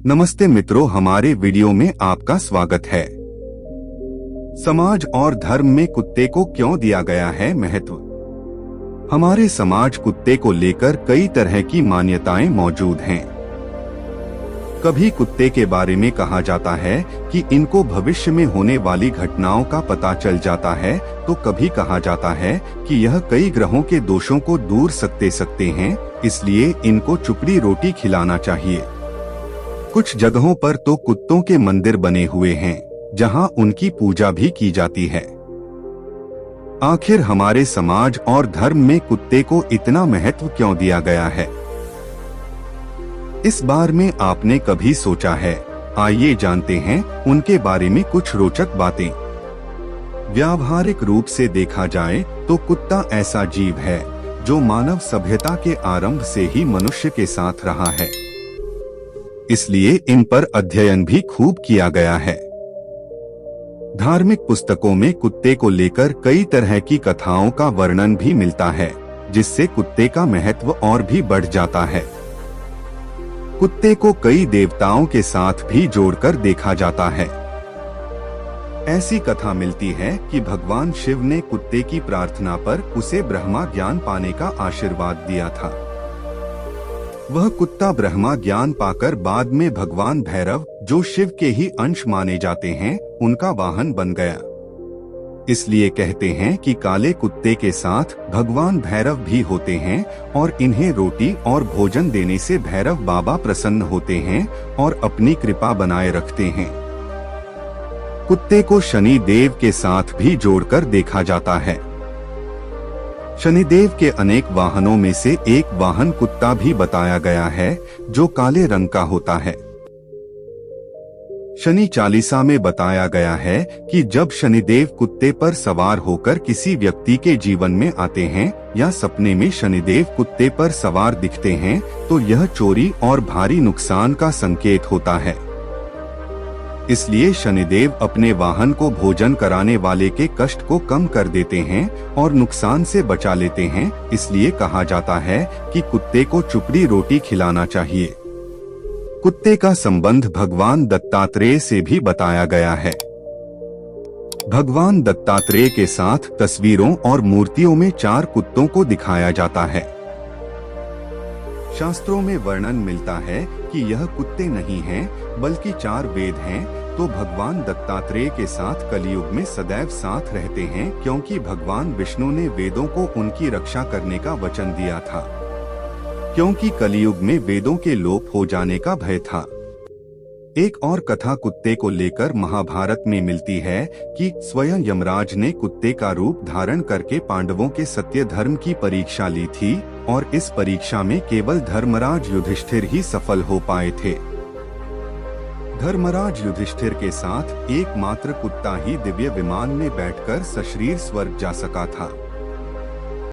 नमस्ते मित्रों, हमारे वीडियो में आपका स्वागत है। समाज और धर्म में कुत्ते को क्यों दिया गया है महत्व? हमारे समाज कुत्ते को लेकर कई तरह की मान्यताएं मौजूद हैं। कभी कुत्ते के बारे में कहा जाता है कि इनको भविष्य में होने वाली घटनाओं का पता चल जाता है, तो कभी कहा जाता है कि यह कई ग्रहों के दोषों को दूर सकते हैं, इसलिए इनको चुपड़ी रोटी खिलाना चाहिए। कुछ जगहों पर तो कुत्तों के मंदिर बने हुए हैं, जहां उनकी पूजा भी की जाती है। आखिर हमारे समाज और धर्म में कुत्ते को इतना महत्व क्यों दिया गया है? इस बारे में आपने कभी सोचा है? आइए जानते हैं उनके बारे में कुछ रोचक बातें। व्यावहारिक रूप से देखा जाए तो कुत्ता ऐसा जीव है जो मानव सभ्यता के आरंभ से ही मनुष्य के साथ रहा है, इसलिए इन पर अध्ययन भी खूब किया गया है। धार्मिक पुस्तकों में कुत्ते को लेकर कई तरह की कथाओं का वर्णन भी मिलता है, जिससे कुत्ते का महत्व और भी बढ़ जाता है। कुत्ते को कई देवताओं के साथ भी जोड़कर देखा जाता है। ऐसी कथा मिलती है कि भगवान शिव ने कुत्ते की प्रार्थना पर उसे ब्रह्मा ज्ञान पाने का आशीर्वाद दिया था। वह कुत्ता ब्रह्मा ज्ञान पाकर बाद में भगवान भैरव, जो शिव के ही अंश माने जाते हैं, उनका वाहन बन गया। इसलिए कहते हैं कि काले कुत्ते के साथ भगवान भैरव भी होते हैं और इन्हें रोटी और भोजन देने से भैरव बाबा प्रसन्न होते हैं और अपनी कृपा बनाए रखते हैं। कुत्ते को शनि देव के साथ भी जोड़कर देखा जाता है। शनिदेव के अनेक वाहनों में से एक वाहन कुत्ता भी बताया गया है, जो काले रंग का होता है। शनि चालीसा में बताया गया है कि जब शनिदेव कुत्ते पर सवार होकर किसी व्यक्ति के जीवन में आते हैं या सपने में शनिदेव कुत्ते पर सवार दिखते हैं, तो यह चोरी और भारी नुकसान का संकेत होता है। इसलिए शनिदेव अपने वाहन को भोजन कराने वाले के कष्ट को कम कर देते हैं और नुकसान से बचा लेते हैं। इसलिए कहा जाता है कि कुत्ते को चुपड़ी रोटी खिलाना चाहिए। कुत्ते का संबंध भगवान दत्तात्रेय से भी बताया गया है। भगवान दत्तात्रेय के साथ तस्वीरों और मूर्तियों में 4 कुत्तों को दिखाया जाता है। शास्त्रों में वर्णन मिलता है कि यह कुत्ते नहीं हैं, बल्कि 4 वेद हैं, तो भगवान दत्तात्रेय के साथ कलयुग में सदैव साथ रहते हैं, क्योंकि भगवान विष्णु ने वेदों को उनकी रक्षा करने का वचन दिया था, क्योंकि कलयुग में वेदों के लोप हो जाने का भय था। एक और कथा कुत्ते को लेकर महाभारत में मिलती है कि स्वयं यमराज ने कुत्ते का रूप धारण करके पांडवों के सत्य धर्म की परीक्षा ली थी और इस परीक्षा में केवल धर्मराज युधिष्ठिर ही सफल हो पाए थे। धर्मराज युधिष्ठिर के साथ एकमात्र कुत्ता ही दिव्य विमान में बैठकर सशरीर स्वर्ग जा सका था।